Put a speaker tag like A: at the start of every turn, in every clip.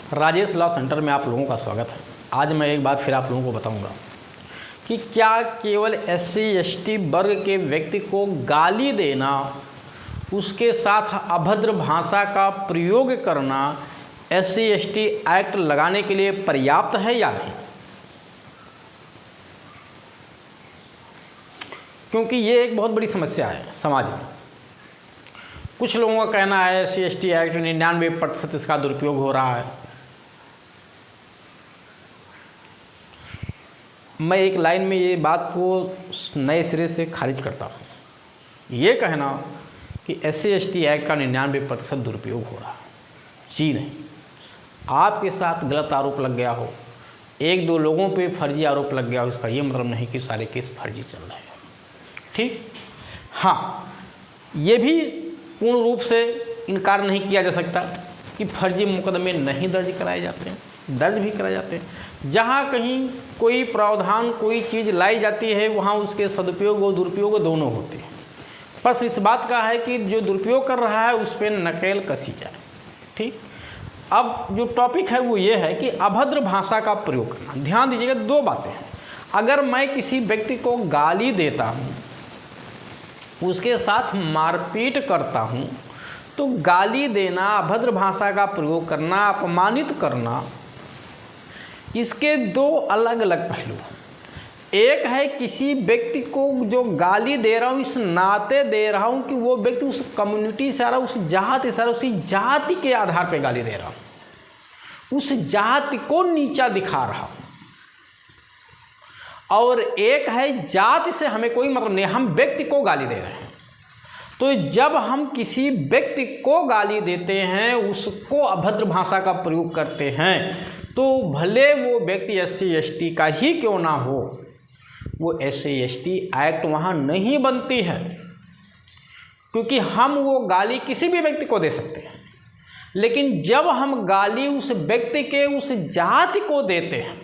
A: Rajesh law centre में आप लोगों का स्वागत है। आज मैं एक बात फिर आप लोगों को बताऊंगा कि क्या केवल SC/ST वर्ग के व्यक्ति को गाली देना, उसके साथ अभद्र भाषा का प्रयोग करना SC/ST एक्ट लगाने के लिए पर्याप्त है या नहीं। क्योंकि ये एक बहुत बड़ी समस्या है समाज में। कुछ लोगों का कहना है SC/ST एक्ट 99% इसका दुरुपयोग हो रहा है। मैं एक लाइन में ये बात को नए सिरे से खारिज करता हूँ। ये कहना कि SC/ST एक्ट का 99% दुरुपयोग हो रहा है, जी नहीं। आपके साथ गलत आरोप लग गया हो, एक दो लोगों पे फर्जी आरोप लग गया हो, इसका ये मतलब नहीं कि सारे केस फर्जी चल रहे हैं। ठीक, हाँ, ये भी पूर्ण रूप से इनकार नहीं किया जा सकता कि फर्जी मुकदमे नहीं दर्ज कराए जाते हैं, दर्ज भी कराए जाते हैं। जहाँ कहीं कोई प्रावधान, कोई चीज़ लाई जाती है, वहाँ उसके सदुपयोग और दुरुपयोग दोनों होते हैं। बस इस बात का है कि जो दुरुपयोग कर रहा है उस पर नकेल कसी जाए। ठीक, अब जो टॉपिक है वो ये है कि अभद्र भाषा का प्रयोग करना। ध्यान दीजिएगा, दो बातें हैं। अगर मैं किसी व्यक्ति को गाली देता हूँ, उसके साथ मारपीट करता हूँ, तो गाली देना, अभद्र भाषा का प्रयोग करना, अपमानित करना, इसके दो अलग अलग पहलू हैं। एक है किसी व्यक्ति को जो गाली दे रहा हूँ इस नाते दे रहा हूँ कि वो व्यक्ति उस कम्युनिटी से आ रहा, उस जाति से आ रहा, उसी जाति के आधार पर गाली दे रहा हूँ, उस जाति को नीचा दिखा रहा हूँ। और एक है जाति से हमें कोई मतलब नहीं, हम व्यक्ति को गाली दे रहे हैं। तो जब हम किसी व्यक्ति को गाली देते हैं, उसको अभद्र भाषा का प्रयोग करते हैं, तो भले वो व्यक्ति SC/ST का ही क्यों ना हो, वो SC/ST एक्ट वहाँ नहीं बनती है। क्योंकि हम वो गाली किसी भी व्यक्ति को दे सकते हैं, लेकिन जब हम गाली उस व्यक्ति के उस जाति को देते हैं,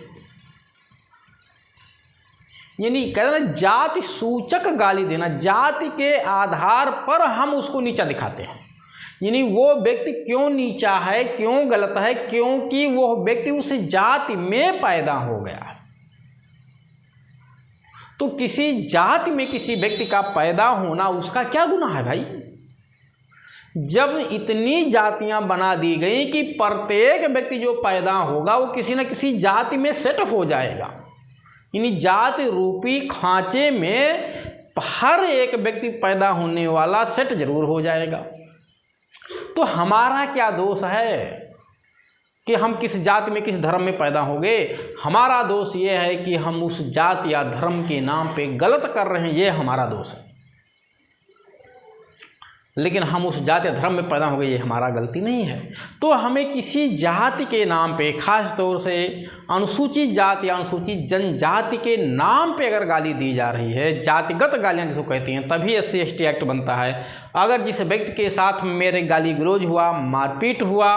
A: यानी कहते हैं जाति सूचक गाली देना, जाति के आधार पर हम उसको नीचा दिखाते हैं। यानी वो व्यक्ति क्यों नीचा है, क्यों गलत है, क्योंकि वो व्यक्ति उस जाति में पैदा हो गया है। तो किसी जाति में किसी व्यक्ति का पैदा होना, उसका क्या गुनाह है भाई। जब इतनी जातियां बना दी गई कि प्रत्येक व्यक्ति जो पैदा होगा वो किसी न किसी जाति में सेट हो जाएगा, यानी जाति रूपी खांचे में हर एक व्यक्ति पैदा होने वाला सेट जरूर हो जाएगा। तो हमारा क्या दोष है कि हम किस जाति में, किस धर्म में पैदा हो गए। हमारा दोष ये है कि हम उस जाति या धर्म के नाम पे गलत कर रहे हैं, ये हमारा दोष है। लेकिन हम उस जाति या धर्म में पैदा हो गए, ये हमारा गलती नहीं है। तो हमें किसी जाति के नाम पे, खास तौर से अनुसूचित जाति या अनुसूचित जनजाति के नाम पे अगर गाली दी जा रही है, जातिगत गालियाँ जिसको कहती हैं, तभी SC/ST एक्ट बनता है। अगर जिस व्यक्ति के साथ मेरे गाली गलौज हुआ, मारपीट हुआ,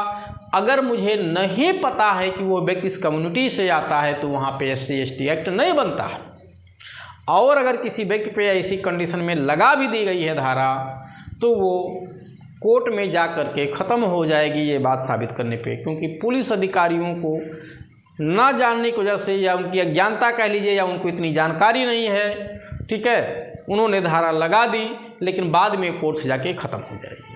A: अगर मुझे नहीं पता है कि वो व्यक्ति इस कम्युनिटी से आता है, तो वहाँ पे SC/ST एक्ट नहीं बनता है। और अगर किसी व्यक्ति पे ऐसी कंडीशन में लगा भी दी गई है धारा, तो वो कोर्ट में जा कर के ख़त्म हो जाएगी ये बात साबित करने पे। क्योंकि पुलिस अधिकारियों को ना जानने की वजह से, या उनकी अज्ञानता कह लीजिए, या उनको इतनी जानकारी नहीं है, ठीक है, उन्होंने धारा लगा दी, लेकिन बाद में कोर्ट से जाके ख़त्म हो जाएगी।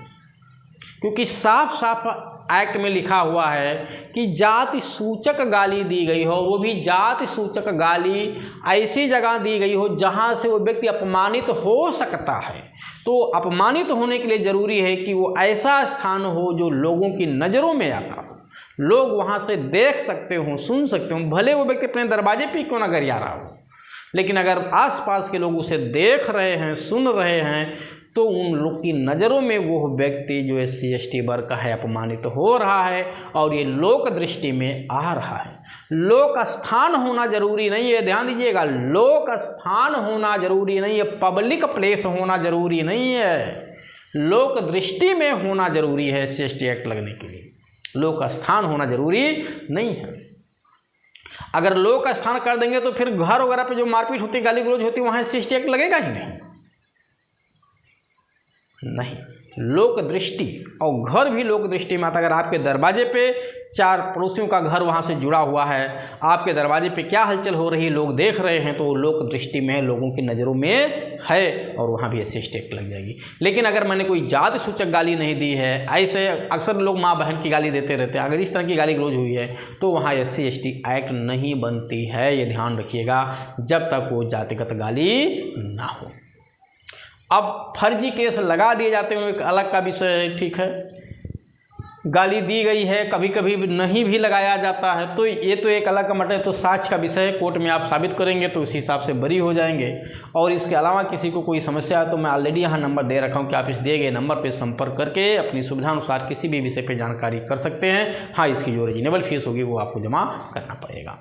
A: क्योंकि साफ साफ एक्ट में लिखा हुआ है कि जाति सूचक गाली दी गई हो, वो भी जाति सूचक गाली ऐसी जगह दी गई हो जहाँ से वो व्यक्ति अपमानित हो सकता है। तो अपमानित होने के लिए ज़रूरी है कि वो ऐसा स्थान हो जो लोगों की नज़रों में आता हो, लोग वहाँ से देख सकते हों, सुन सकते हों। भले वो व्यक्ति अपने दरवाजे पे क्यों ना गरिया रहा हो, लेकिन अगर आसपास के लोग उसे देख रहे हैं, सुन रहे हैं, तो उन लोग की नज़रों में वो व्यक्ति जो SC/ST वर्ग का है अपमानित हो रहा है, और ये लोक दृष्टि में आ रहा है। लोक स्थान होना जरूरी नहीं है, ध्यान दीजिएगा, लोक स्थान होना जरूरी नहीं है, पब्लिक प्लेस होना जरूरी नहीं है, लोक दृष्टि में होना जरूरी है। SC/ST एक्ट लगने के लिए लोक स्थान होना जरूरी नहीं है। अगर लोक स्थान कर देंगे तो फिर घर वगैरह पे जो मारपीट होती, गाली गलौज होती, वहाँ SC/ST एक्ट लगेगा ही नहीं। लोक दृष्टि, और घर भी लोक दृष्टि में आता। अगर आपके दरवाजे पे 4 पड़ोसियों का घर वहाँ से जुड़ा हुआ है, आपके दरवाजे पे क्या हलचल हो रही है लोग देख रहे हैं, तो लोक दृष्टि में लोगों की नज़रों में है और वहाँ भी ऐसी स्टेप लग जाएगी। लेकिन अगर मैंने कोई जाति सूचक गाली नहीं दी है, ऐसे अक्सर लोग माँ बहन की गाली देते रहते हैं, अगर इस तरह की गाली गलौज हुई है तो वहाँ SC/ST एक्ट नहीं बनती है, ये ध्यान रखिएगा, जब तक वो जातिगत गाली ना हो। अब फर्जी केस लगा दिए जाते हैं, एक अलग का विषय है, ठीक है, गाली दी गई है, कभी कभी नहीं भी लगाया जाता है, तो ये तो एक अलग का मैटर है, तो साक्ष्य का विषय है, कोर्ट में आप साबित करेंगे तो उस हिसाब से बरी हो जाएंगे। और इसके अलावा किसी को कोई समस्या है तो मैं ऑलरेडी यहाँ नंबर दे रखा हूँ कि आप इस दिए गए नंबर पर संपर्क करके अपनी सुविधानुसार किसी भी विषय पर जानकारी कर सकते हैं। हाँ, इसकी जो ओरिजिनेबल फीस होगी वो आपको जमा करना पड़ेगा।